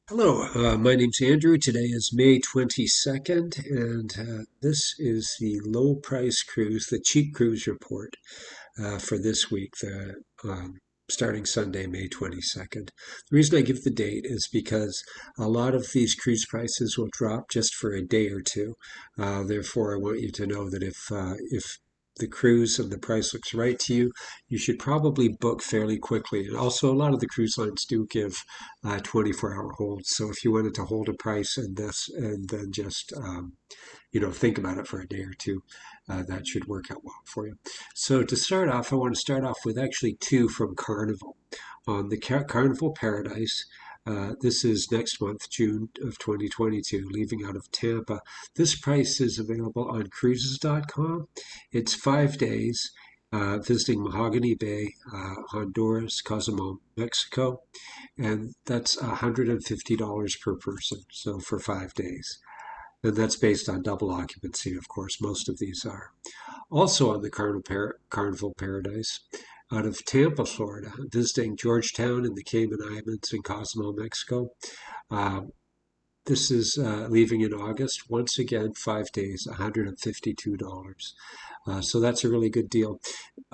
Hello, my name's Andrew. Today is May 22nd, and this is the low price cruise, the cheap cruise report for this week, starting Sunday, May 22nd. The reason I give the date is because a lot of these cruise prices will drop just for a day or two. Therefore, I want you to know that if the cruise and the price looks right to you, you should probably book fairly quickly. And also, a lot of the cruise lines do give 24-hour holds. So if you wanted to hold a price and this, and then just think about it for a day or two, that should work out well for you. So to start off, I want to start off with actually two from Carnival. On the Carnival Paradise, this is next month, June of 2022, leaving out of Tampa. This price is available on cruises.com. It's 5 days. Visiting Mahogany Bay, Honduras, Cozumel, Mexico, and that's $150 per person. So for 5 days. And that's based on double occupancy, of course. Most of these are. Also on the Carnival Paradise, out of Tampa, Florida, visiting Georgetown and the Cayman Islands and Cozumel, Mexico. Uh, this is leaving in August. Once again, 5 days, $152. So that's a really good deal.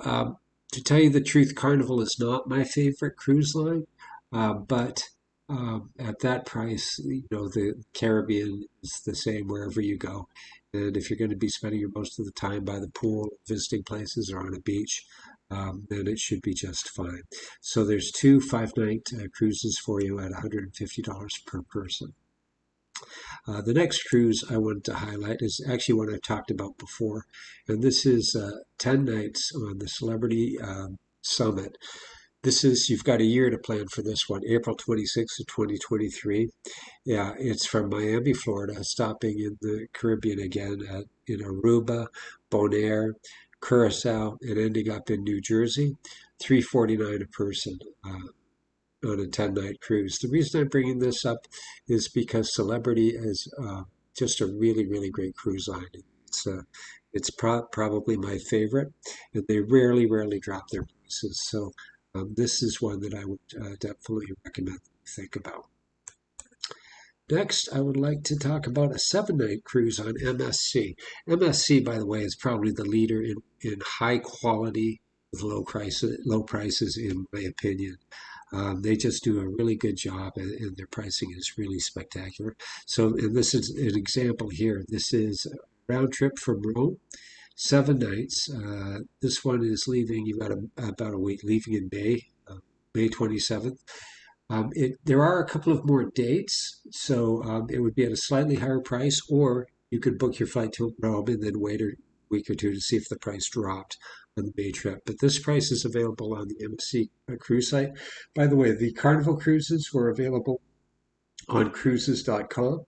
To tell you the truth, Carnival is not my favorite cruise line, but at that price, the Caribbean is the same wherever you go. And if you're going to be spending your most of the time by the pool, visiting places, or on a beach, then it should be just fine. So there's two 5-night cruises for you at $150 per person. The next cruise I wanted to highlight is actually one I've talked about before, and this is 10 nights on the Celebrity Summit. You've got a year to plan for this one, April 26th of 2023. Yeah, it's from Miami, Florida, stopping in the Caribbean again in Aruba, Bonaire, Curacao, and ending up in New Jersey. $349 a person on a 10-night cruise. The reason I'm bringing this up is because Celebrity is just a really, really great cruise line. It's probably my favorite, and they rarely, rarely drop their prices. So this is one that I would definitely recommend you think about. Next, I would like to talk about a 7-night cruise on MSC. MSC, by the way, is probably the leader in high quality with low prices, in my opinion. They just do a really good job, and their pricing is really spectacular. So, and this is an example here. This is a round trip from Rome, 7 nights. This one is leaving, you've got about a week, leaving in May 27th. There are a couple of more dates, so it would be at a slightly higher price, or you could book your flight to Rome and then wait a week or two to see if the price dropped on the May trip. But this price is available on the MSC cruise site. By the way, the Carnival cruises were available on cruises.com.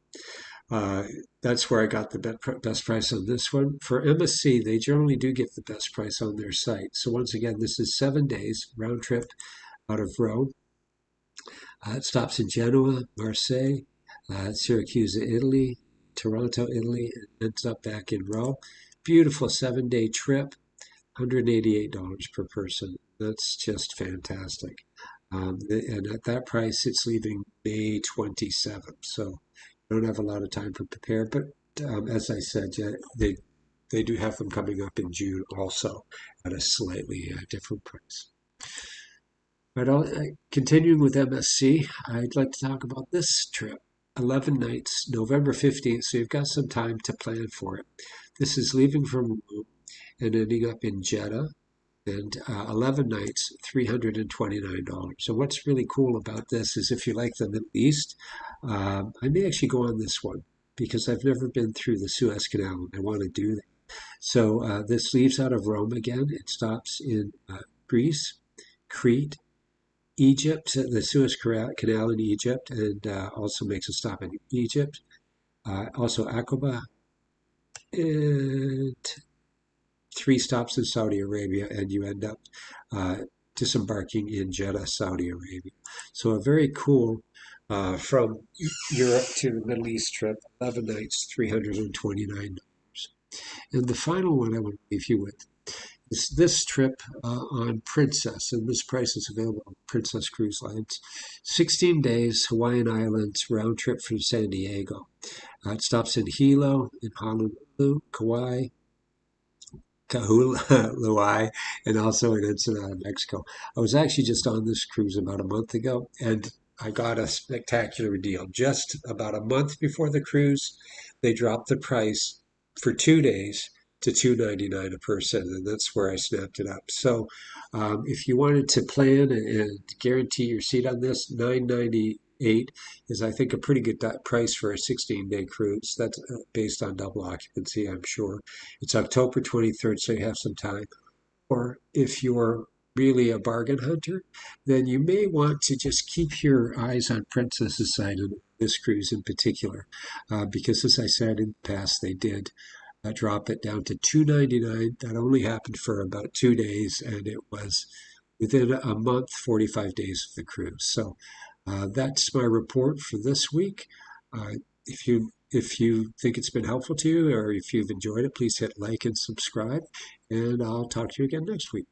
That's where I got the best price on this one. For MSC, they generally do get the best price on their site. So once again, this is 7 days round trip out of Rome. It stops in Genoa, Marseille, Syracuse, Italy, Toronto, Italy, and ends up back in Rome. Beautiful 7-day trip, $188 per person. That's just fantastic. And at that price, it's leaving May 27th. So I don't have a lot of time to prepare, but as I said, yeah, they do have them coming up in June also at a slightly different price. But continuing with MSC, I'd like to talk about this trip. 11 nights, November 15th, so you've got some time to plan for it. This is leaving from Rome and ending up in Jeddah, and 11 nights, $329. So what's really cool about this is if you like the Middle East, I may actually go on this one because I've never been through the Suez Canal and I want to do that. So this leaves out of Rome again. It stops in Greece, Crete, Egypt, the Suez Canal in Egypt, and also makes a stop in Egypt. Also Aqaba, and 3 stops in Saudi Arabia, and you end up disembarking in Jeddah, Saudi Arabia. So a very cool from Europe to the Middle East trip, 11 nights, $329. And the final one I want to leave you with this trip on Princess, and this price is available on Princess Cruise Lines. 16 days, Hawaiian Islands, round trip from San Diego. It stops in Hilo, in Honolulu, Kauai, Kahului, and also in Ensenada, Mexico. I was actually just on this cruise about a month ago, and I got a spectacular deal. Just about a month before the cruise, they dropped the price for 2 days to $2.99 a person, and that's where I snapped it up. So, if you wanted to plan and guarantee your seat on this, $9.98 is, I think, a pretty good price for a 16-day cruise. That's based on double occupancy, I'm sure. It's October 23rd, so you have some time. Or if you're really a bargain hunter, then you may want to just keep your eyes on Princess's side on this cruise in particular, because as I said in the past, they did drop it down to $2.99. That only happened for about 2 days, and it was within a month, 45 days of the cruise. So that's my report for this week. If you think it's been helpful to you, or if you've enjoyed it, please hit like and subscribe, and I'll talk to you again next week.